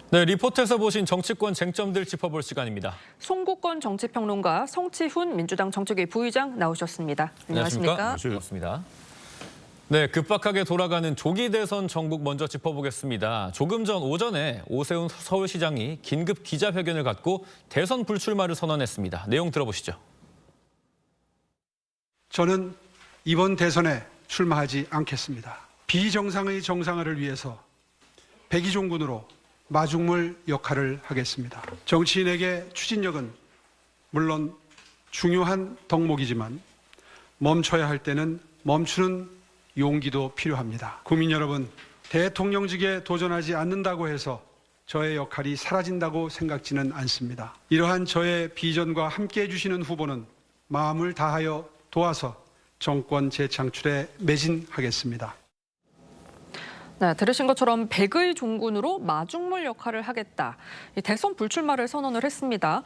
네, 리포트에서 보신 정치권 쟁점들 짚어볼 시간입니다. 송국권 정치평론가, 성치훈 민주당 정책위 부의장 나오셨습니다. 안녕하십니까? 반갑습니다. 네, 급박하게 돌아가는 조기 대선 전국 먼저 짚어보겠습니다. 조금 전 오전에 오세훈 서울시장이 긴급 기자회견을 갖고 대선 불출마를 선언했습니다. 내용 들어보시죠. 저는 이번 대선에 출마하지 않겠습니다. 비정상의 정상화를 위해서 백의종군으로 마중물 역할을 하겠습니다. 정치인에게 추진력은 물론 중요한 덕목이지만 멈춰야 할 때는 멈추는 용기도 필요합니다. 국민 여러분, 대통령직에 도전하지 않는다고 해서 저의 역할이 사라진다고 생각지는 않습니다. 이러한 저의 비전과 함께해 주시는 후보는 마음을 다하여 도와서 정권 재창출에 매진하겠습니다. 네, 들으신 것처럼 백의 종군으로 마중물 역할을 하겠다. 대선 불출마를 선언을 했습니다.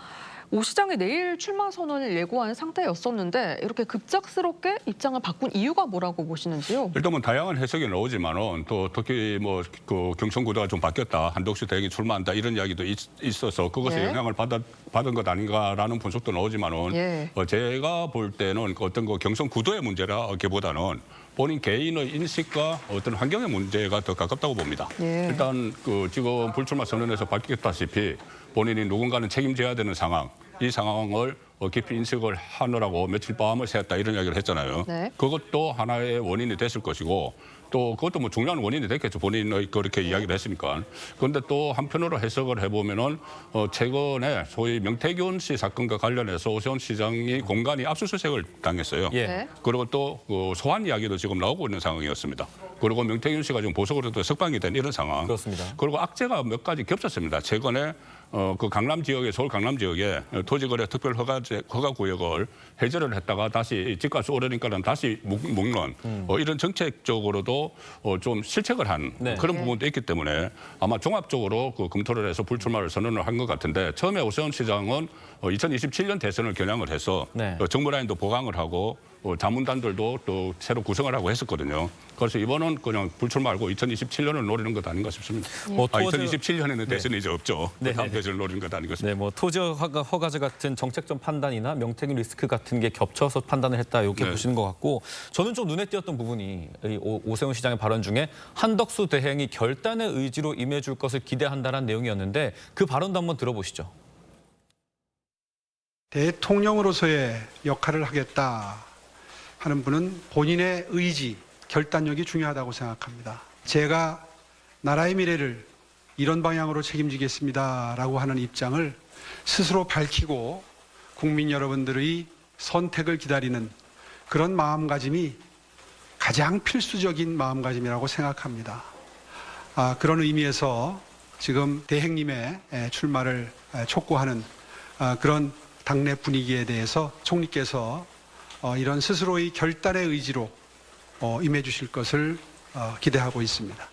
오 시장이 내일 출마 선언을 예고한 상태였었는데 이렇게 급작스럽게 입장을 바꾼 이유가 뭐라고 보시는지요? 일단 뭐 다양한 해석이 나오지만은 또 특히 뭐 그 경선 구도가 좀 바뀌었다, 한덕수 대행이 출마한다 이런 이야기도 있어서 그것에 예. 영향을 받은 것 아닌가라는 분석도 나오지만은 예. 제가 볼 때는 어떤 그 경선 구도의 문제라기보다는 본인 개인의 인식과 어떤 환경의 문제가 더 가깝다고 봅니다. 예. 일단 그 지금 불출마 선언에서 밝혔다시피 본인이 누군가는 책임져야 되는 상황, 이 상황을 깊이 인식을 하느라고 며칠 밤을 새웠다 이런 이야기를 했잖아요. 네. 그것도 하나의 원인이 됐을 것이고 또 그것도 뭐 중요한 원인이 됐겠죠. 본인의 그렇게 이야기를 했으니까. 그런데 또 한편으로 해석을 해보면은 최근에 소위 명태균 씨 사건과 관련해서 오세훈 시장이 공간이 압수수색을 당했어요. 예. 네. 그리고 또 그 소환 이야기도 지금 나오고 있는 상황이었습니다. 그리고 명태균 씨가 지금 보석으로 또 석방이 된 이런 상황. 그렇습니다. 그리고 악재가 몇 가지 겹쳤습니다. 최근에 그 강남 지역에 서울 강남 지역에 토지거래 특별 허가 구역을 해제를 했다가 다시 집값이 오르니까는 다시 묶는 이런 정책적으로도 좀 실책을 한 네. 그런 부분도 있기 때문에 아마 종합적으로 그 검토를 해서 불출마를 선언을 한 것 같은데 처음에 오세훈 시장은 2027년 대선을 겨냥을 해서 네. 정부 라인도 보강을 하고 자문단들도 또 새로 구성을 하고 했었거든요. 그래서 이번은 그냥 불출마 말고 2027년을 노리는 것 아닌가 싶습니다. 뭐 토지- 2027년에는 대선이 이제 없죠. 네. 다음 대선을 노리는 것 아닌가 싶습니다. 네, 뭐 토지 허가제 같은 정책적 판단이나 명태균 리스크 같은 게 겹쳐서 판단을 했다 이렇게 네. 보시는 것 같고 저는 좀 눈에 띄었던 부분이 이 오세훈 시장의 발언 중에 한덕수 대행이 결단의 의지로 임해줄 것을 기대한다는 내용이었는데 그 발언도 한번 들어보시죠. 대통령으로서의 역할을 하겠다 하는 분은 본인의 의지, 결단력이 중요하다고 생각합니다. 제가 나라의 미래를 이런 방향으로 책임지겠습니다라고 하는 입장을 스스로 밝히고 국민 여러분들의 선택을 기다리는 그런 마음가짐이 가장 필수적인 마음가짐이라고 생각합니다. 그런 의미에서 지금 대행님의 출마를 촉구하는 그런 당내 분위기에 대해서 총리께서 이런 스스로의 결단의 의지로 임해 주실 것을 기대하고 있습니다.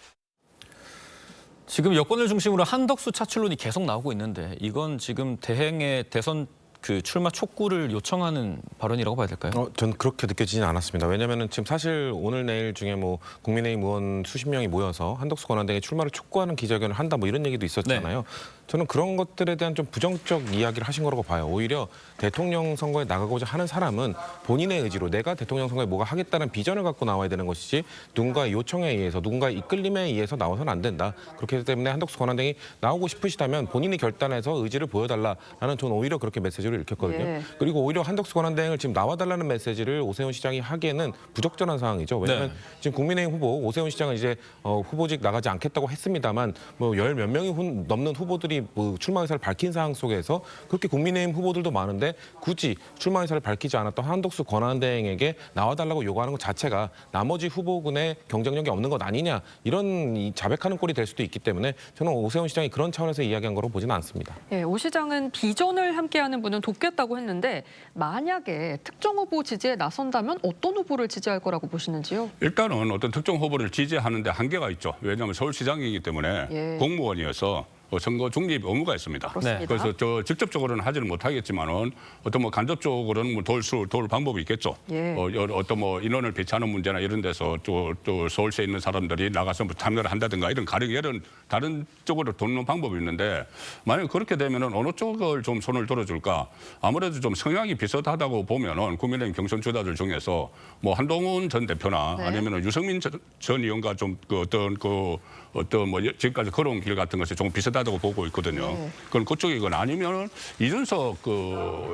지금 여권을 중심으로 한덕수 차출론이 계속 나오고 있는데 이건 지금 대행의 대선 그 출마 촉구를 요청하는 발언이라고 봐야 될까요? 전 그렇게 느껴지진 않았습니다. 왜냐하면 지금 사실 오늘 내일 중에 뭐 국민의힘 의원 수십 명이 모여서 한덕수 권한대행의 출마를 촉구하는 기자회견을 한다 뭐 이런 얘기도 있었잖아요. 저는 그런 것들에 대한 좀 부정적 이야기를 하신 거라고 봐요. 오히려 대통령 선거에 나가고자 하는 사람은 본인의 의지로 내가 대통령 선거에 뭐가 하겠다는 비전을 갖고 나와야 되는 것이지 누군가의 요청에 의해서 누군가의 이끌림에 의해서 나와서는 안 된다. 그렇기 때문에 한덕수 권한대행이 나오고 싶으시다면 본인이 결단해서 의지를 보여달라라는 저는 오히려 그렇게 메시지를 읽혔거든요. 예. 그리고 오히려 한덕수 권한대행을 지금 나와달라는 메시지를 오세훈 시장이 하기에는 부적절한 상황이죠. 왜냐하면 지금 국민의힘 후보 오세훈 시장은 이제 후보직 나가지 않겠다고 했습니다만 뭐 열 몇 명이 넘는 후보들이 뭐 출마 의사를 밝힌 상황 속에서 그렇게 국민의힘 후보들도 많은데 굳이 출마 의사를 밝히지 않았던 한덕수 권한대행에게 나와달라고 요구하는 것 자체가 나머지 후보군의 경쟁력이 없는 것 아니냐 이런 자백하는 꼴이 될 수도 있기 때문에 저는 오세훈 시장이 그런 차원에서 이야기한 거로 보지는 않습니다. 예, 오 시장은 비전을 함께하는 분은 돕겠다고 했는데 만약에 특정 후보 지지에 나선다면 어떤 후보를 지지할 거라고 보시는지요? 일단은 어떤 특정 후보를 지지하는데 한계가 있죠. 왜냐하면 서울시장이기 때문에 예. 공무원이어서 선거 중립 의무가 있습니다. 그렇습니다. 그래서 저 직접적으로는 하지는 못하겠지만은 어떤 뭐 간접적으로는 뭐 도울 방법이 있겠죠. 예. 어떤 뭐 인원을 배치하는 문제나 이런 데서 또 서울시에 있는 사람들이 나가서 뭐 참여를 한다든가 이런 이런 다른 쪽으로 돕는 방법이 있는데 만약 그렇게 되면은 어느 쪽을 좀 손을 들어줄까? 아무래도 좀 성향이 비슷하다고 보면은 국민의힘 경선 주자들 중에서 뭐 한동훈 전 대표나 네. 아니면은 유승민 전 의원과 좀 어떤 뭐 지금까지 걸어온 길 같은 것이 조금 비슷하다고 보고 있거든요. 네. 그건 그쪽이건 아니면은 이준석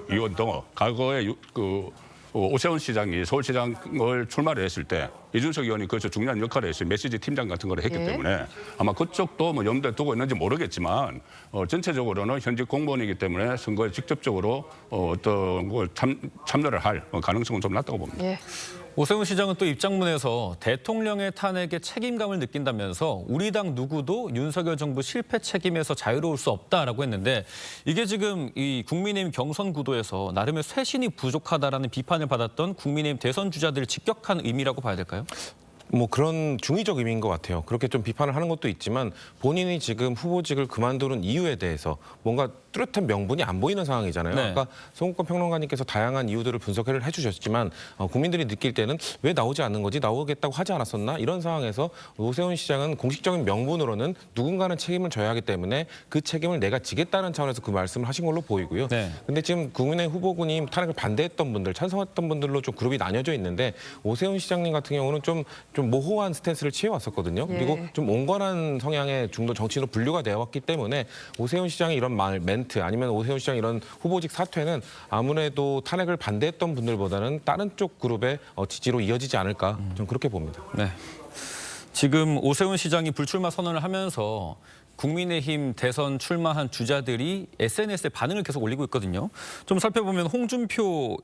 의원 등 과거에 오세훈 시장이 서울시장을 출마를 했을 때 이준석 의원이 그것을 중요한 역할을 했어요. 메시지 팀장 같은 걸 했기 예. 때문에 아마 그쪽도 뭐 염두에 두고 있는지 모르겠지만 전체적으로는 현직 공무원이기 때문에 선거에 직접적으로 어떤 걸 참여를 할 가능성은 좀 낮다고 봅니다. 예. 오세훈 시장은 또 입장문에서 대통령의 탄핵에 책임감을 느낀다면서 우리 당 누구도 윤석열 정부 실패 책임에서 자유로울 수 없다라고 했는데 이게 지금 이 국민의힘 경선 구도에서 나름의 쇄신이 부족하다라는 비판을 받았던 국민의힘 대선 주자들을 직격한 의미라고 봐야 될까요? 뭐 그런 중의적 의미인 것 같아요. 그렇게 좀 비판을 하는 것도 있지만 본인이 지금 후보직을 그만두는 이유에 대해서 뭔가 뚜렷한 명분이 안 보이는 상황이잖아요. 네. 아까 송국권 평론가님께서 다양한 이유들을 분석을 해주셨지만 국민들이 느낄 때는 왜 나오지 않는 거지? 나오겠다고 하지 않았었나? 이런 상황에서 오세훈 시장은 공식적인 명분으로는 누군가는 책임을 져야 하기 때문에 그 책임을 내가 지겠다는 차원에서 그 말씀을 하신 걸로 보이고요. 네. 근데 지금 국민의 후보군이 탄핵을 반대했던 분들, 찬성했던 분들로 좀 그룹이 나뉘어져 있는데 오세훈 시장님 같은 경우는 좀 모호한 스탠스를 취해왔었거든요. 예. 그리고 좀 온건한 성향의 중도 정치인으로 분류가 되어 왔기 때문에 오세훈 시장의 이런 멘트 아니면 오세훈 시장 이런 후보직 사퇴는 아무래도 탄핵을 반대했던 분들보다는 다른 쪽 그룹의 지지로 이어지지 않을까 좀 그렇게 봅니다. 네. 지금 오세훈 시장이 불출마 선언을 하면서 국민의힘 대선 출마한 주자들이 SNS에 반응을 계속 올리고 있거든요. 좀 살펴보면 홍준표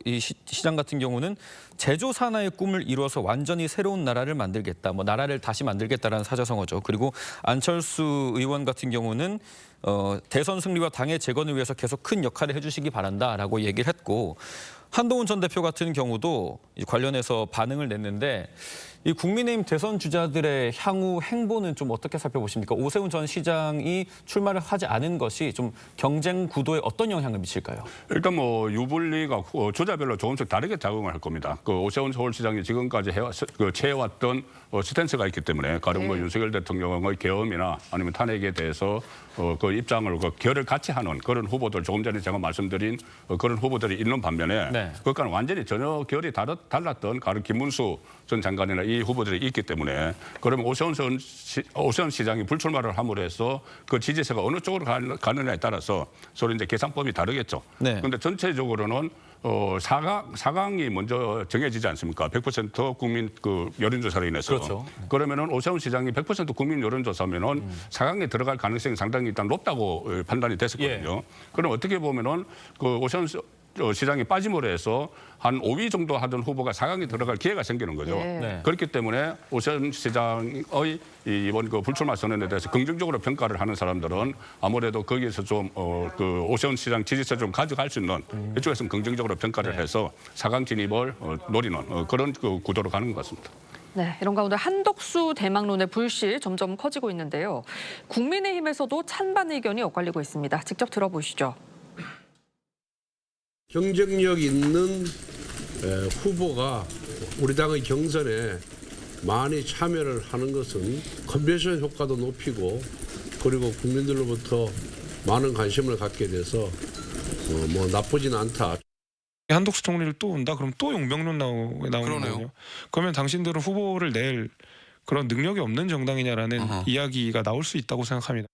시장 같은 경우는 제조 산하의 꿈을 이루어서 완전히 새로운 나라를 만들겠다. 뭐 나라를 다시 만들겠다라는 사자성어죠. 그리고 안철수 의원 같은 경우는 대선 승리와 당의 재건을 위해서 계속 큰 역할을 해주시기 바란다라고 얘기를 했고 한동훈 전 대표 같은 경우도 관련해서 반응을 냈는데 이 국민의힘 대선 주자들의 향후 행보는 좀 어떻게 살펴보십니까? 오세훈 전 시장이 출마를 하지 않은 것이 좀 경쟁 구도에 어떤 영향을 미칠까요? 일단 뭐 유불리가 주자별로 조금씩 다르게 작용을 할 겁니다. 오세훈 서울시장이 지금까지 취해왔던 스탠스가 있기 때문에 가령 뭐 윤석열 대통령의 계엄이나 아니면 탄핵에 대해서 그 입장을 결을 같이 하는 그런 후보들 조금 전에 제가 말씀드린 그런 후보들이 있는 반면에 네. 그것과는 완전히 전혀 결이 달랐던 가령 김문수 전 장관이나 이 후보들이 있기 때문에 그러면 오세훈 시장이 불출마를 함으로 해서 그 지지세가 어느 쪽으로 가느냐에 따라서 서로 이제 계산법이 다르겠죠. 네. 그런데 전체적으로는 4강이 먼저 정해지지 않습니까? 100% 국민 여론조사로 인해서. 그렇죠. 그러면은 오세훈 시장이 100% 국민 여론조사면은 4강에 들어갈 가능성이 상당히 일단 높다고 판단이 됐었거든요. 그럼 어떻게 보면은 오세훈 시장이 빠짐으로 해서 한 5위 정도 하던 후보가 4강에 들어갈 기회가 생기는 거죠. 네. 그렇기 때문에 오세훈 시장의 이번 불출마 선언에 대해서 긍정적으로 평가를 하는 사람들은 아무래도 거기에서 좀 오세훈 시장 지지세 좀 가져갈 수 있는 이쪽에서는 긍정적으로 평가를 해서 4강 진입을 노리는 그런 구도로 가는 것 같습니다. 네, 이런 가운데 한덕수 대망론의 불씨 점점 커지고 있는데요. 국민의힘에서도 찬반 의견이 엇갈리고 있습니다. 직접 들어보시죠. 경쟁력 있는 후보가 우리 당의 경선에 많이 참여를 하는 것은 컨벤션 효과도 높이고 그리고 국민들로부터 많은 관심을 갖게 돼서 뭐 나쁘진 않다. 한덕수 총리를 또 온다? 그럼 또 용병론 나오는 거거든요. 그러면 당신들은 후보를 낼 그런 능력이 없는 정당이냐라는 이야기가 나올 수 있다고 생각합니다.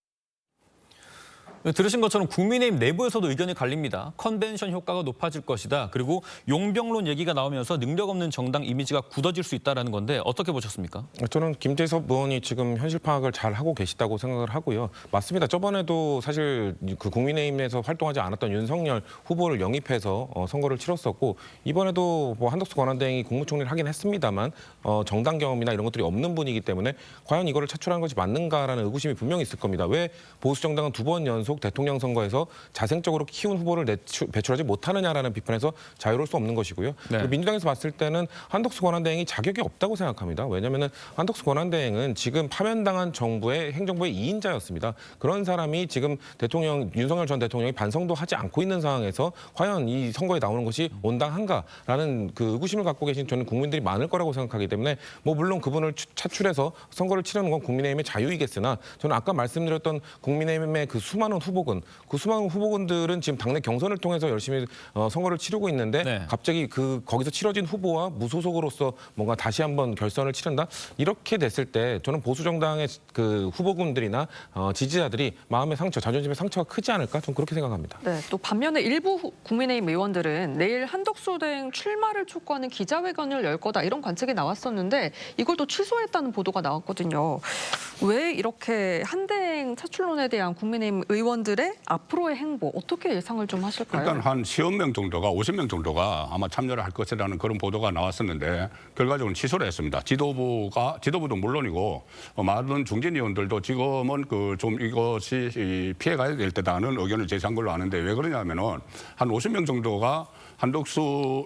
들으신 것처럼 국민의힘 내부에서도 의견이 갈립니다. 컨벤션 효과가 높아질 것이다. 그리고 용병론 얘기가 나오면서 능력 없는 정당 이미지가 굳어질 수 있다는 건데 어떻게 보셨습니까? 저는 김재섭 의원이 지금 현실 파악을 잘 하고 계시다고 생각을 하고요. 맞습니다. 저번에도 사실 그 국민의힘에서 활동하지 않았던 윤석열 후보를 영입해서 선거를 치렀었고 이번에도 뭐 한덕수 권한대행이 국무총리를 하긴 했습니다만 정당 경험이나 이런 것들이 없는 분이기 때문에 과연 이거를 차출한 것이 맞는가라는 의구심이 분명히 있을 겁니다. 왜 보수 정당은 2번 연속 결국 대통령 선거에서 자생적으로 키운 후보를 배출하지 못하느냐라는 비판에서 자유로울 수 없는 것이고요. 네. 그리고 민주당에서 봤을 때는 한덕수 권한대행이 자격이 없다고 생각합니다. 왜냐하면 한덕수 권한대행은 지금 파면당한 정부의 행정부의 2인자였습니다. 그런 사람이 지금 대통령 윤석열 전 대통령이 반성도 하지 않고 있는 상황에서 과연 이 선거에 나오는 것이 온당한가라는 그 의구심을 갖고 계신 저는 국민들이 많을 거라고 생각하기 때문에 뭐 물론 그분을 차출해서 선거를 치르는 건 국민의힘의 자유이겠으나 저는 아까 말씀드렸던 국민의힘의 그 수많은 후보군들은 지금 당내 경선을 통해서 열심히 선거를 치르고 있는데 네. 갑자기 거기서 치러진 후보와 무소속으로서 뭔가 다시 한번 결선을 치른다 이렇게 됐을 때 저는 보수 정당의 그 후보군들이나 지지자들이 마음의 상처, 자존심의 상처가 크지 않을까 저는 그렇게 생각합니다. 네, 또 반면에 일부 국민의힘 의원들은 내일 한덕수 대행 출마를 촉구하는 기자회견을 열 거다 이런 관측이 나왔었는데 이걸 또 취소했다는 보도가 나왔거든요. 왜 이렇게 한대행 차출론에 대한 국민의힘 의원들의 앞으로의 행보 어떻게 예상을 좀 하실까요? 일단 한 10명 정도가 50명 정도가 아마 참여를 할 것이라는 그런 보도가 나왔었는데 결과적으로 취소를 했습니다. 지도부도 물론이고 많은 중진 의원들도 지금은 좀 이것이 피해가야 될 때다는 의견을 제시한 걸로 아는데 왜 그러냐면은 한 50명 정도가 한덕수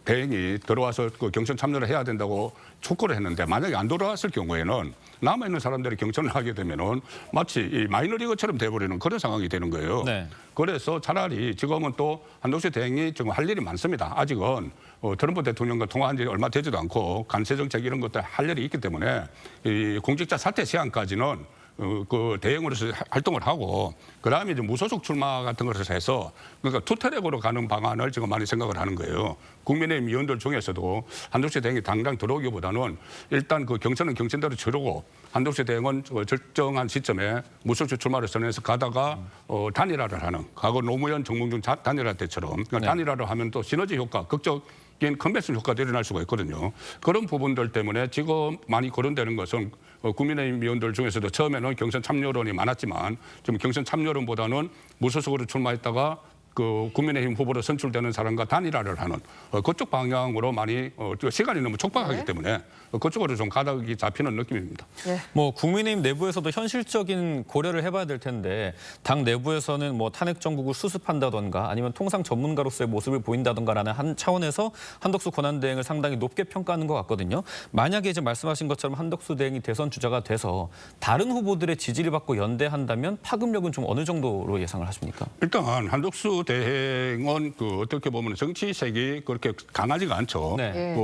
대행이 들어와서 경선 참여를 해야 된다고 촉구를 했는데 만약에 안 들어왔을 경우에는 남아있는 사람들이 경선을 하게 되면은 마치 이 마이너리그처럼 돼버리는 그런 상황이 되는 거예요. 네. 그래서 차라리 지금은 또 한덕수 대행이 지금 할 일이 많습니다. 아직은 트럼프 대통령과 통화한 지 얼마 되지도 않고 관세 정책 이런 것들 할 일이 있기 때문에 이 공직자 사퇴 시한까지는 그 대행으로서 활동을 하고 그다음에 이제 무소속 출마 같은 것을 해서 그러니까 투트랙으로 가는 방안을 지금 많이 생각을 하는 거예요. 국민의힘 의원들 중에서도 한덕수 대행이 당장 들어오기보다는 일단 그 경선은 경선대로 치르고 한덕수 대행은 절정한 시점에 무소속 출마를 선언해서 가다가 단일화를 하는 과거 노무현 정몽준 단일화 때처럼 그러니까 네. 단일화를 하면 또 시너지 효과 극적인 컨벤션 효과도 일어날 수가 있거든요. 그런 부분들 때문에 지금 많이 거론되는 것은 국민의힘 의원들 중에서도 처음에는 경선 참여론이 많았지만 지금 경선 참여론보다는 무소속으로 출마했다가 그 국민의힘 후보로 선출되는 사람과 단일화를 하는 그쪽 방향으로 많이 시간이 너무 촉박하기 때문에 그쪽으로 좀 가닥이 잡히는 느낌입니다. 예. 뭐 국민의힘 내부에서도 현실적인 고려를 해봐야 될 텐데 당 내부에서는 뭐 탄핵 정국을 수습한다던가 아니면 통상 전문가로서의 모습을 보인다던가라는 한 차원에서 한덕수 권한대행을 상당히 높게 평가하는 것 같거든요. 만약에 이제 말씀하신 것처럼 한덕수 대행이 대선 주자가 돼서 다른 후보들의 지지를 받고 연대한다면 파급력은 좀 어느 정도로 예상을 하십니까? 일단 한덕수 대행은 어떻게 보면 정치색이 그렇게 강하지가 않죠. 네.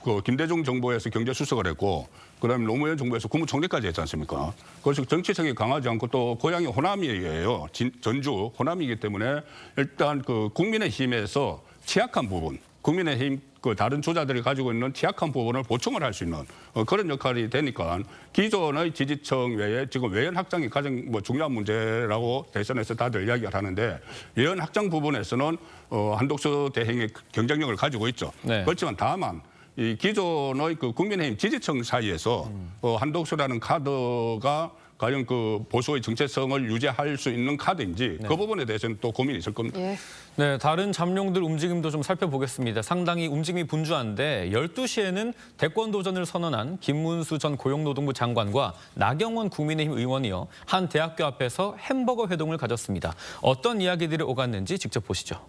그 김대중 정부에서 경제수석을 했고 그다음에 노무현 정부에서 국무총리까지 했지 않습니까? 그래서 정치색이 강하지 않고 또 고향이 호남이에요. 전주 호남이기 때문에 일단 그 국민의힘에서 취약한 부분, 국민의힘 그 다른 주자들이 가지고 있는 취약한 부분을 보충을 할 수 있는 그런 역할이 되니까 기존의 지지층 외에 지금 외연 확장이 가장 중요한 문제라고 대선에서 다들 이야기를 하는데 외연 확장 부분에서는 한덕수 대행의 경쟁력을 가지고 있죠. 네. 그렇지만 다만 이 기존의 그 국민의힘 지지층 사이에서 한덕수라는 카드가 과연 그 보수의 정체성을 유지할 수 있는 카드인지 그 부분에 대해서는 또 고민이 있을 겁니다. 예. 네, 다른 잠룡들 움직임도 좀 살펴보겠습니다. 상당히 움직임이 분주한데 12시에는 대권 도전을 선언한 김문수 전 고용노동부 장관과 나경원 국민의힘 의원이요. 한 대학교 앞에서 햄버거 회동을 가졌습니다. 어떤 이야기들이 오갔는지 직접 보시죠.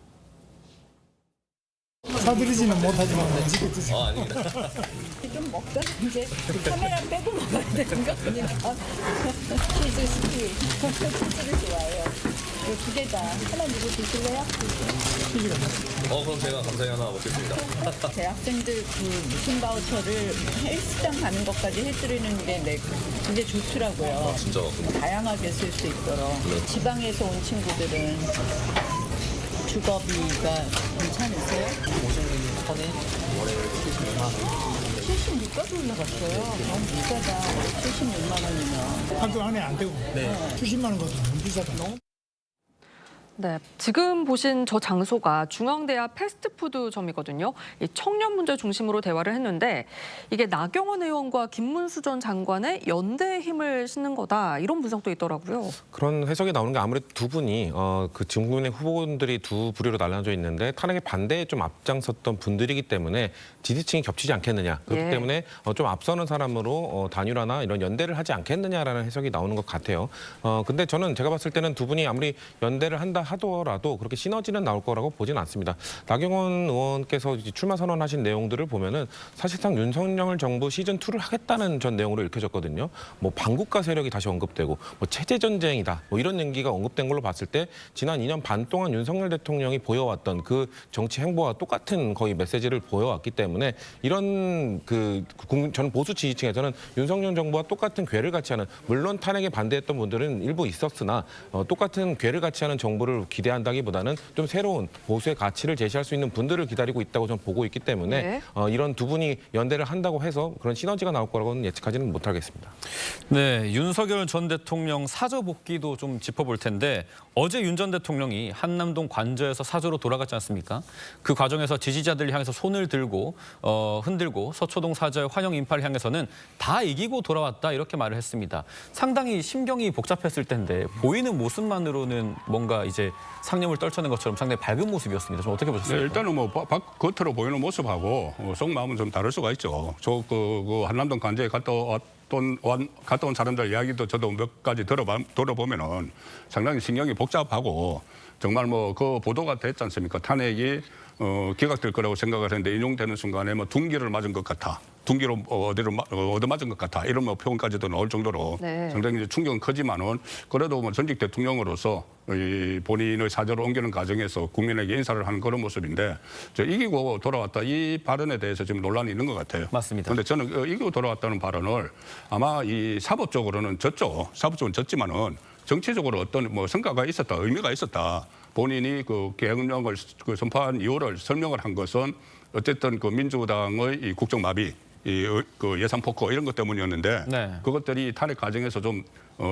사드리지는 못하지만 맛있게 드세요. 아닙니다. 좀 먹다 이제 카메라 빼고 먹어야 되는 거 아니야? 치즈 스틱, 치즈를 좋아해요. 두 개 다 하나 누구 드실래요? 그럼 제가 감사히 하나 먹겠습니다. 대학생들 그 무슨 바우처를 헬스장 가는 것까지 해드리는 게 그게 좋더라고요. 진짜. 다양하게 쓸 수 있도록. 지방에서 온 친구들은 주거비가 괜찮으세요? 56,000에 월에 76까지 올라갔어요. 너무 비싸다. 76만 원이면. 한돈 안에 안 되고 70만 원 것도 너무 비싸다. 네, 지금 보신 저 장소가 중앙대학 패스트푸드점이거든요. 이 청년 문제 중심으로 대화를 했는데 이게 나경원 의원과 김문수 전 장관의 연대의 힘을 싣는 거다 이런 분석도 있더라고요. 그런 해석이 나오는 게 아무래도 두 분이 그 지금의 후보들이 두 부류로 나눠져 있는데 탄핵에 반대에 좀 앞장섰던 분들이기 때문에 지지층이 겹치지 않겠느냐. 그렇기 예. 때문에 좀 앞서는 사람으로 단일화나 이런 연대를 하지 않겠느냐라는 해석이 나오는 것 같아요. 근데 저는 제가 봤을 때는 두 분이 아무리 연대를 한다 하더라도 그렇게 시너지는 나올 거라고 보지는 않습니다. 나경원 의원께서 이제 출마 선언하신 내용들을 보면은 사실상 윤석열 정부 시즌2를 하겠다는 전 내용으로 읽혀졌거든요. 뭐 반국가 세력이 다시 언급되고 뭐 체제 전쟁이다. 뭐 이런 얘기가 언급된 걸로 봤을 때 지난 2년 반 동안 윤석열 대통령이 보여왔던 그 정치 행보와 똑같은 거의 메시지를 보여왔기 때문에 이런 저는 보수 지지층에서는 윤석열 정부와 똑같은 궤를 같이 하는 물론 탄핵에 반대했던 분들은 일부 있었으나 똑같은 궤를 같이 하는 정부를 기대한다기보다는 좀 새로운 보수의 가치를 제시할 수 있는 분들을 기다리고 있다고 저는 보고 있기 때문에 네. 이런 두 분이 연대를 한다고 해서 그런 시너지가 나올 거라고는 예측하지는 못하겠습니다. 네, 윤석열 전 대통령 사저 복귀도 좀 짚어볼 텐데 어제 윤 전 대통령이 한남동 관저에서 사저로 돌아갔지 않습니까? 그 과정에서 지지자들 향해서 손을 들고 흔들고 서초동 사저의 환영 인파를 향해서는 다 이기고 돌아왔다 이렇게 말을 했습니다. 상당히 심경이 복잡했을 텐데 보이는 모습만으로는 뭔가 이제 상념을 떨쳐낸 것처럼 상당히 밝은 모습이었습니다. 좀 어떻게 보셨어요? 네, 일단은 뭐 겉으로 보이는 모습하고 속마음은 좀 다를 수가 있죠. 그 한남동 관저에 갔다 온 사람들 이야기도 저도 몇 가지 들어보면은 상당히 신경이 복잡하고 정말 뭐 그 보도가 됐지 않습니까? 탄핵이 기각될 거라고 생각을 했는데 인용되는 순간에 뭐 둔기를 맞은 것 같아. 둔기로 얻어맞은 것 같아. 이런 뭐 표현까지도 나올 정도로 네. 상당히 이제 충격은 크지만은 그래도 뭐 전직 대통령으로서 이 본인의 사저로 옮기는 과정에서 국민에게 인사를 하는 그런 모습인데 이기고 돌아왔다 이 발언에 대해서 지금 논란이 있는 것 같아요. 맞습니다. 그런데 저는 이기고 돌아왔다는 발언을 아마 이 사법적으로는 졌죠. 사법적으로는 졌지만은 정치적으로 어떤 뭐 성과가 있었다, 의미가 있었다. 본인이 그 계엄령을 선포한 이유를 설명을 한 것은 어쨌든 그 민주당의 이 국정마비, 그 예산 폭거 이런 것 때문이었는데 네. 그것들이 탄핵 과정에서 좀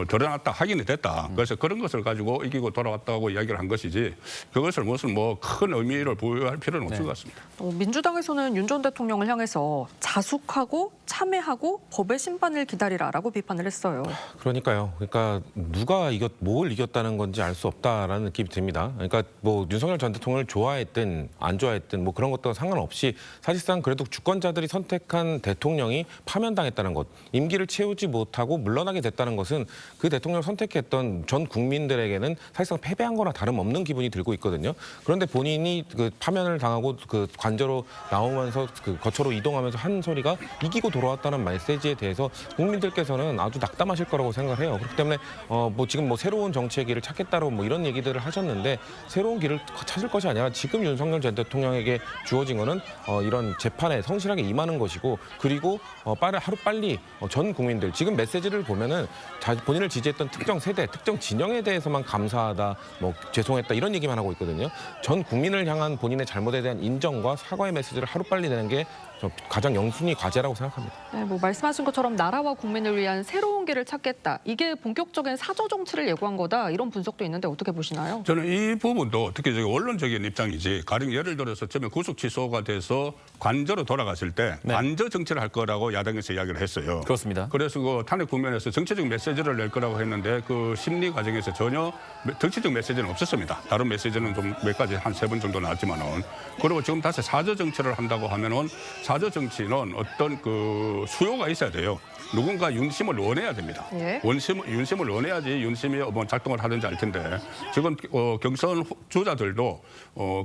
드러났다, 확인이 됐다. 그래서 그런 것을 가지고 이기고 돌아왔다고 이야기를 한 것이지 그것을 무슨 뭐 큰 의미를 부여할 필요는 없을 것 같습니다. 민주당에서는 윤 전 대통령을 향해서 자숙하고 참회하고 법의 심판을 기다리라라고 비판을 했어요. 그러니까요. 그러니까 누가 뭘 이겼다는 건지 알 수 없다라는 느낌이 듭니다. 그러니까 뭐 윤석열 전 대통령을 좋아했든 안 좋아했든 뭐 그런 것도 상관없이 사실상 그래도 주권자들이 선택한 대통령이 파면당했다는 것, 임기를 채우지 못하고 물러나게 됐다는 것은 그 대통령을 선택했던 전 국민들에게는 사실상 패배한 거나 다름없는 기분이 들고 있거든요. 그런데 본인이 그 파면을 당하고 그 관저로 나오면서 그 거처로 이동하면서 한 소리가 이기고 돌아왔다는 메시지에 대해서 국민들께서는 아주 낙담하실 거라고 생각을 해요. 그렇기 때문에 뭐 지금 뭐 새로운 정치의 길을 찾겠다고 뭐 이런 얘기들을 하셨는데 새로운 길을 찾을 것이 아니라 지금 윤석열 전 대통령에게 주어진 거는 이런 재판에 성실하게 임하는 것이고 그리고 하루빨리 전 국민들 지금 메시지를 보면은 본인을 지지했던 특정 세대, 특정 진영에 대해서만 감사하다, 뭐 죄송했다 이런 얘기만 하고 있거든요. 전 국민을 향한 본인의 잘못에 대한 인정과 사과의 메시지를 하루빨리 내는 게 가장 영순위 과제라고 생각합니다. 네, 뭐 말씀하신 것처럼 나라와 국민을 위한 새로운 길을 찾겠다. 이게 본격적인 사저 정치를 예고한 거다. 이런 분석도 있는데 어떻게 보시나요? 저는 이 부분도 특히 저기 원론적인 입장이지 가령 예를 들어서 처음에 구속 취소가 돼서 관저로 돌아갔을 때 네. 관저 정치를 할 거라고 야당에서 이야기를 했어요. 그렇습니다. 그래서 그 탄핵 국면에서 정치적 메시지를 낼 거라고 했는데 그 심리 과정에서 전혀 정치적 메시지는 없었습니다. 다른 메시지는 좀 몇 가지 한 3번 정도 나왔지만은 그리고 지금 다시 사저 정치를 한다고 하면은 사저 정치는 어떤 그 수요가 있어야 돼요. 누군가 윤심을 원해야 됩니다. 예. 윤심을 원해야지 윤심이 뭐 작동을 하든지 할 텐데 지금 경선 주자들도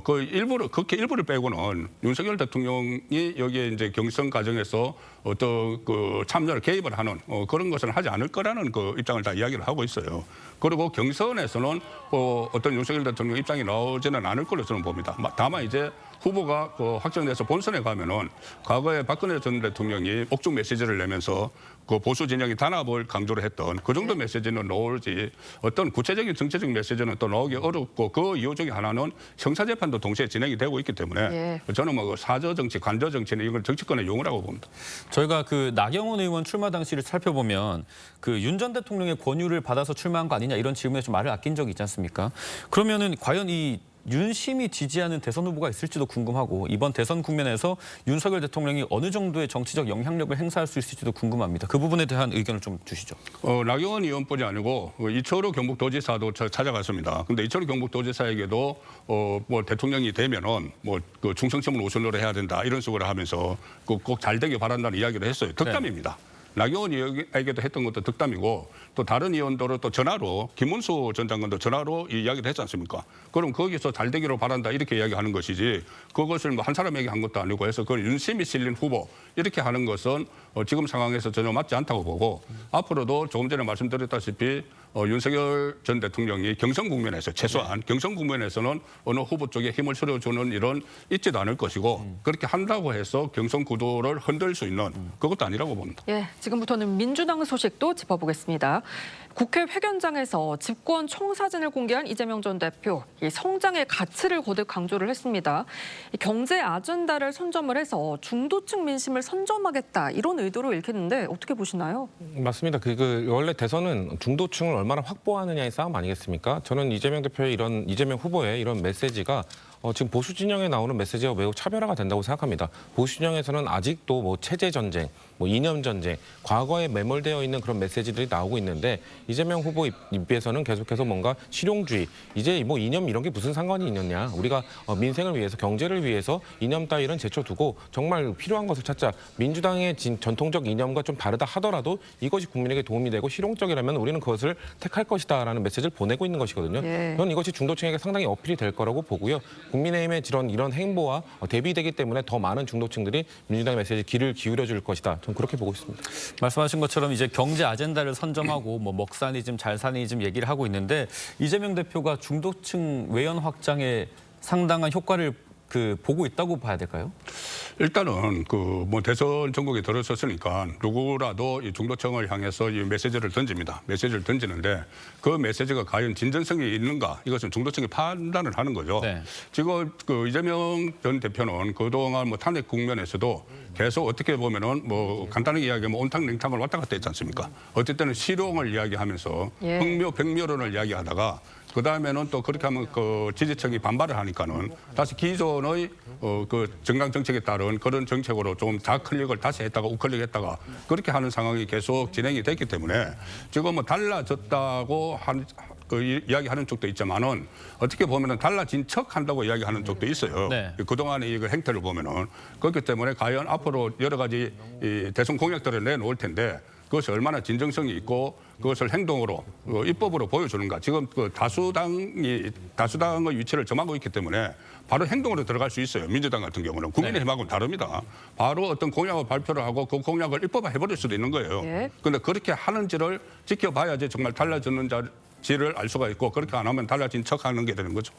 그렇게 일부를 빼고는 윤석열 대통령이 여기에 이제 경선 과정에서 어떤 그 참여를 개입을 하는 그런 것은 하지 않을 거라는 그 입장을 다 이야기를 하고 있어요. 그리고 경선에서는 어떤 윤석열 대통령 입장이 나오지는 않을 걸로 저는 봅니다. 다만 이제 후보가 확정돼서 본선에 가면은 과거에 박근혜 전 대통령이 옥중 메시지를 내면서 그 보수 진영이 단합을 강조를 했던 그 정도 메시지는 나올지 어떤 구체적인 정치적 메시지는 또 나오기 어렵고 그 이유 중에 하나는 형사재판도 동시에 진행이 되고 있기 때문에 저는 뭐 사저 정치, 관저 정치는 이걸 정치권의 용어라고 봅니다. 저희가 그 나경원 의원 출마 당시를 살펴보면 그 윤 전 대통령의 권유를 받아서 출마한 거 아니냐 이런 질문에 좀 말을 아낀 적이 있지 않습니까? 그러면은 과연 이 윤심이 지지하는 대선 후보가 있을지도 궁금하고 이번 대선 국면에서 윤석열 대통령이 어느 정도의 정치적 영향력을 행사할 수 있을지도 궁금합니다. 그 부분에 대한 의견을 좀 주시죠. 나경원 의원뿐이 아니고 이철우 경북도지사도 찾아갔습니다. 근데 이철우 경북도지사에게도 뭐 대통령이 되면은 그 충성심을 우선으로 해야 된다 이런 식으로 하면서 꼭 잘 되길 바란다는 이야기를 했어요. 덕담입니다. 나경원 의원에게도 했던 것도 덕담이고 또 다른 의원들은 또 전화로 김문수 전 장관도 전화로 이야기를 했지 않습니까? 그럼 거기서 잘 되기를 바란다 이렇게 이야기하는 것이지 그것을 뭐 한 사람에게 한 것도 아니고 해서 그걸 윤심이 실린 후보 이렇게 하는 것은 지금 상황에서 전혀 맞지 않다고 보고 앞으로도 조금 전에 말씀드렸다시피 윤석열 전 대통령이 경선 국면에서 최소한 경선 국면에서는 어느 후보 쪽에 힘을 실어주는 일은 있지도 않을 것이고 그렇게 한다고 해서 경선 구도를 흔들 수 있는 그것도 아니라고 봅니다. 예, 지금부터는 민주당 소식도 짚어보겠습니다. 국회 회견장에서 집권 총사진을 공개한 이재명 전 대표, 이 성장의 가치를 거듭 강조를 했습니다. 이 경제 아젠다를 선점을 해서 중도층 민심을 선점하겠다 이런 의도로 읽혔는데 어떻게 보시나요? 맞습니다. 원래 대선은 중도층을 얼마나 확보하느냐의 싸움 아니겠습니까? 저는 이재명 대표의 이재명 후보의 이런 메시지가 지금 보수 진영에 나오는 메시지와 매우 차별화가 된다고 생각합니다. 보수 진영에서는 아직도 뭐 체제 전쟁, 뭐 이념 전쟁, 과거에 매몰되어 있는 그런 메시지들이 나오고 있는데 이재명 후보 입에서는 계속해서 뭔가 실용주의, 이제 뭐 이념 이런 게 무슨 상관이 있느냐? 우리가 민생을 위해서, 경제를 위해서 이념 따위는 제쳐두고 정말 필요한 것을 찾자. 민주당의 전통적 이념과 좀 다르다 하더라도 이것이 국민에게 도움이 되고 실용적이라면 우리는 그것을 택할 것이다라는 메시지를 보내고 있는 것이거든요. 예. 저는 이것이 중도층에게 상당히 어필이 될 거라고 보고요. 국민의힘의 이런 행보와 대비되기 때문에 더 많은 중도층들이 민주당의 메시지에 귀를 기울여 줄 것이다. 저는 그렇게 보고 있습니다. 말씀하신 것처럼 이제 경제 아젠다를 선점하고 뭐 먹사니즘, 잘사니즘 얘기를 하고 있는데 이재명 대표가 중도층 외연 확장에 상당한 효과를 보고 있다고 봐야 될까요? 일단은 뭐 대선 전국에 들어섰으니까 누구라도 이 중도층을 향해서 이 메시지를 던집니다. 메시지를 던지는데 그 메시지가 과연 진정성이 있는가 이것은 중도층이 판단을 하는 거죠. 네. 지금 이재명 전 대표는 그동안 뭐 탄핵 국면에서도 계속 어떻게 보면은 뭐 간단하게 이야기하면 온탕냉탕을 왔다 갔다 했지 않습니까? 어떨 때는 실용을 이야기하면서 예. 흥묘 백묘론을 이야기하다가 그다음에는 또 그렇게 하면 지지층이 반발을 하니까는 다시 기존의 정당 정책에 따른 그런 정책으로 좀 좌클릭을 다시 했다가 우클릭했다가 그렇게 하는 상황이 계속 진행이 됐기 때문에 지금 뭐 달라졌다고 이야기하는 쪽도 있지만은 어떻게 보면은 달라진 척 한다고 이야기하는 쪽도 있어요. 네. 그동안의 이 행태를 보면은 그렇기 때문에 과연 앞으로 여러 가지 이 대선 공약들을 내놓을 텐데 그것이 얼마나 진정성이 있고 그것을 행동으로 입법으로 보여주는가. 지금 다수당의 위치를 점하고 있기 때문에 바로 행동으로 들어갈 수 있어요. 민주당 같은 경우는 국민의힘하고는 다릅니다. 바로 어떤 공약을 발표를 하고 그 공약을 입법화해버릴 수도 있는 거예요. 그런데 그렇게 하는지를 지켜봐야지 정말 달라졌는지를 알 수가 있고 그렇게 안 하면 달라진 척하는 게 되는 거죠.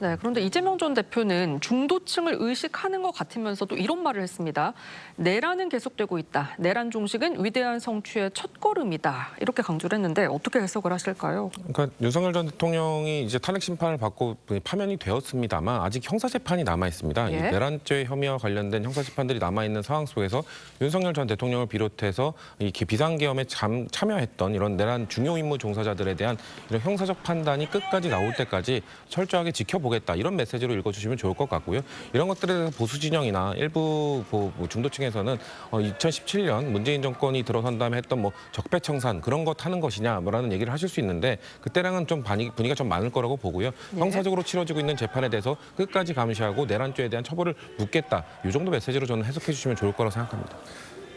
네, 그런데 이재명 전 대표는 중도층을 의식하는 것 같으면서도 이런 말을 했습니다. 내란은 계속되고 있다. 내란 종식은 위대한 성취의 첫걸음이다. 이렇게 강조를 했는데 어떻게 해석을 하실까요? 그러니까 윤석열 전 대통령이 이제 탄핵 심판을 받고 파면이 되었습니다만 아직 형사 재판이 남아 있습니다. 예? 이 내란죄 혐의와 관련된 형사 재판들이 남아 있는 상황 속에서 윤석열 전 대통령을 비롯해서 이 비상계엄에 참여했던 이런 내란 중요 임무 종사자들에 대한 이런 형사적 판단이 끝까지 나올 때까지 철저하게 지켜보겠다. 이런 메시지로 읽어주시면 좋을 것 같고요. 이런 것들에 대해서 보수 진영이나 일부 중도층에서는 2017년 문재인 정권이 들어선 다음에 했던 뭐 적폐청산 그런 것 하는 것이냐라는 얘기를 하실 수 있는데 그때랑은 좀 분위기가 좀 많을 거라고 보고요. 형사적으로 치러지고 있는 재판에 대해서 끝까지 감시하고 내란죄에 대한 처벌을 묻겠다. 이 정도 메시지로 저는 해석해 주시면 좋을 거라고 생각합니다.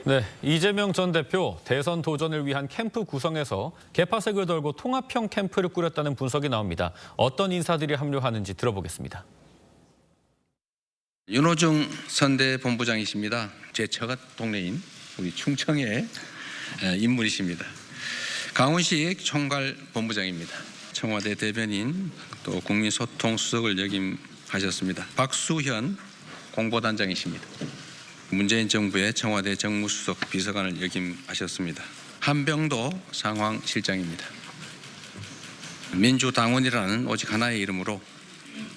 네, 이재명 전 대표 대선 도전을 위한 캠프 구성에서 개파색을 돌고 통합형 캠프를 꾸렸다는 분석이 나옵니다. 어떤 인사들이 합류하는지 들어보겠습니다. 윤호중 선대본부장이십니다. 제 처갓 동네인 우리 충청의 인물이십니다. 강훈식 총괄본부장입니다. 청와대 대변인 또 국민소통수석을 역임하셨습니다. 박수현 공보단장이십니다. 문재인 정부의 청와대 정무수석 비서관을 역임하셨습니다. 한병도 상황실장입니다. 민주당원이라는 오직 하나의 이름으로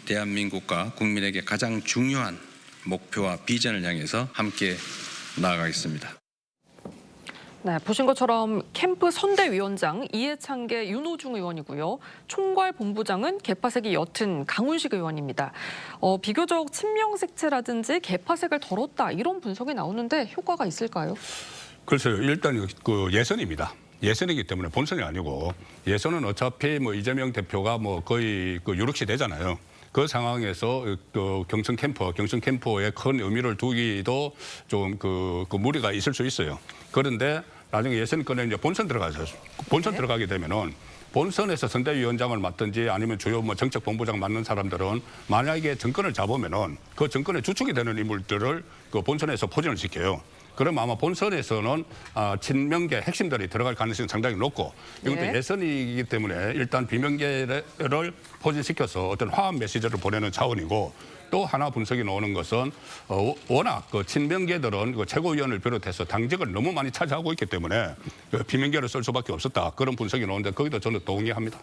대한민국과 국민에게 가장 중요한 목표와 비전을 향해서 함께 나아가겠습니다. 네, 보신 것처럼 캠프 선대위원장 이해창계 윤호중 의원이고요. 총괄본부장은 개파색이 옅은 강훈식 의원입니다. 비교적 친명색채라든지 개파색을 덜었다 이런 분석이 나오는데 효과가 있을까요? 글쎄요. 일단 그 예선입니다. 예선이기 때문에 본선이 아니고 예선은 어차피 뭐 이재명 대표가 뭐 거의 그 유력시 되잖아요. 그 상황에서 그 경선 캠프에 큰 의미를 두기도 좀 그 무리가 있을 수 있어요. 그런데 나중에 예선권에 이제 본선 들어가게 되면은 본선에서 선대위원장을 맡든지 아니면 주요 뭐 정책본부장 맡는 사람들은 만약에 정권을 잡으면은 그 정권의 주축이 되는 인물들을 그 본선에서 포진을 시켜요. 그럼 아마 본선에서는 친명계 핵심들이 들어갈 가능성이 상당히 높고 이것도 예선이기 때문에 일단 비명계를 포진시켜서 어떤 화합 메시지를 보내는 차원이고 또 하나 분석이 나오는 것은 워낙 그 친명계들은 그 최고위원을 비롯해서 당직을 너무 많이 차지하고 있기 때문에 그 비명계를 쓸 수밖에 없었다. 그런 분석이 나오는데 거기도 저는 동의합니다.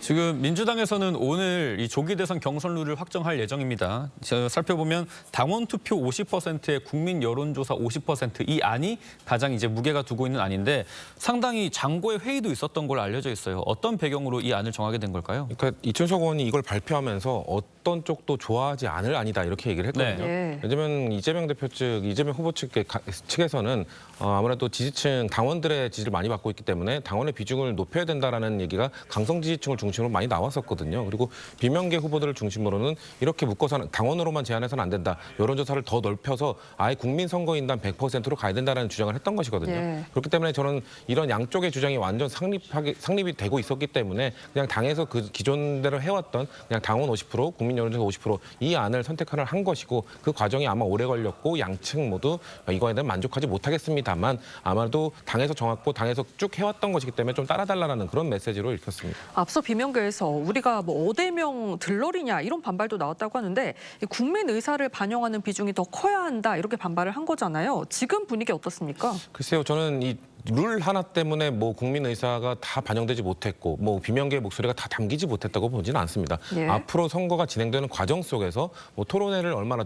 지금 민주당에서는 오늘 이 조기 대선 경선 룰을 확정할 예정입니다. 살펴보면 당원 투표 50%에 국민 여론조사 50%이 안이 가장 이제 무게가 두고 있는 안인데 상당히 장고의 회의도 있었던 걸로 알려져 있어요. 어떤 배경으로 이 안을 정하게 된 걸까요? 그러니까 이춘석 의원이 이걸 발표하면서 어떤 쪽도 좋아하지 않을 안이다 이렇게 얘기를 했거든요. 네. 왜냐하면 이재명 대표 이재명 후보 측에서는 아무래도 지지층 당원들의 지지를 많이 받고 있기 때문에 당원의 비중을 높여야 된다라는 얘기가 강성 지지층을 중심으로 많이 나왔었거든요. 그리고 비명계 후보들을 중심으로는 이렇게 묶어서는 당원으로만 제한해서는 안 된다. 여론조사를 더 넓혀서 아예 국민선거인단 100%로 가야 된다는 주장을 했던 것이거든요. 예. 그렇기 때문에 저는 이런 양쪽의 주장이 완전 상립이 되고 있었기 때문에 그냥 당에서 그 기존대로 해왔던 그냥 당원 50%, 국민 여론조사 50%이 안을 선택을 한 것이고 그 과정이 아마 오래 걸렸고 양측 모두 이거에 대해 만족하지 못하겠습니다만 아마도 당에서 정했고 당에서 쭉 해왔던 것이기 때문에 좀 따라달라는 그런 메시지로 읽혔습니다. 앞서 비명계에서 우리가 뭐 어대명 들러리냐 이런 반발도 나왔다고 하는데 이 국민 의사를 반영하는 비중이 더 커야 한다 이렇게 반발을 한 거잖아요. 지금 분위기 어떻습니까? 글쎄요, 저는 이 룰 하나 때문에 뭐 국민 의사가 다 반영되지 못했고 뭐 비명계의 목소리가 다 담기지 못했다고 보지는 않습니다. 예. 앞으로 선거가 진행되는 과정 속에서 뭐 토론회를 얼마나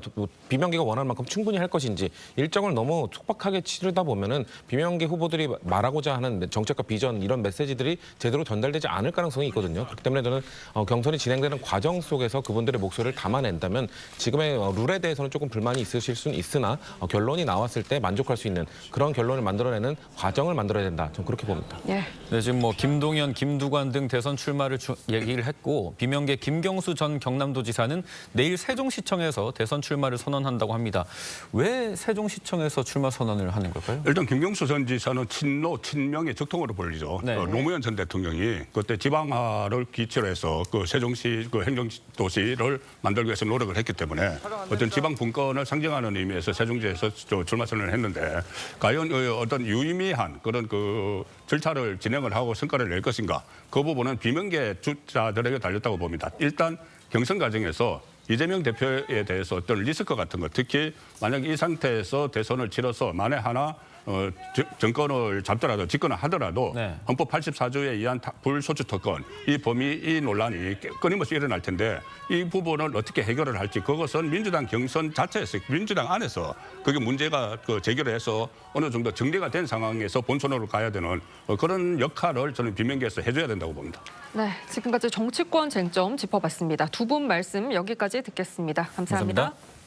비명계가 원하는 만큼 충분히 할 것인지 일정을 너무 촉박하게 치르다 보면은 비명계 후보들이 말하고자 하는 정책과 비전 이런 메시지들이 제대로 전달되지 않을 가능성이 있거든요. 그렇기 때문에 저는 경선이 진행되는 과정 속에서 그분들의 목소리를 담아낸다면 지금의 룰에 대해서는 조금 불만이 있으실 수는 있으나 결론이 나왔을 때 만족할 수 있는 그런 결론을 만들어내는 과정을 만들어야 된다. 저는 그렇게 봅니다. 예. 네, 지금 뭐 김동연, 김두관 등 대선 출마를 얘기를 했고 비명계 김경수 전 경남도지사는 내일 세종시청에서 대선 출마를 선언한다고 합니다. 왜 세종시청에서 출마 선언을 하는 걸까요? 일단 김경수 전 지사는 친명의 적통으로 불리죠. 네. 노무현 전 대통령이 그때 지방화를 기초로 해서 그 세종시 그 행정도시를 만들기 위해서 노력을 했기 때문에 어떤 지방 분권을 상징하는 의미에서 세종시에서 출마 선언을 했는데 과연 어떤 유의미한 그런 그 절차를 진행을 하고 성과를 낼 것인가 그 부분은 비명계 주자들에게 달렸다고 봅니다. 일단 경선 과정에서 이재명 대표에 대해서 어떤 리스크 같은 것 특히 만약 이 상태에서 대선을 치러서 만에 하나 정권을 잡더라도 집권을 하더라도 네. 헌법 84조에 의한 불소추 특권 이 논란이 끊임없이 일어날 텐데 이 부분을 어떻게 해결을 할지 그것은 민주당 경선 자체에서 민주당 안에서 그게 문제가 제기를 해서 어느 정도 정리가 된 상황에서 본선으로 가야 되는 그런 역할을 저는 비명계에서 해줘야 된다고 봅니다. 네, 지금까지 정치권 쟁점 짚어봤습니다. 두 분 말씀 여기까지 듣겠습니다. 감사합니다. 감사합니다.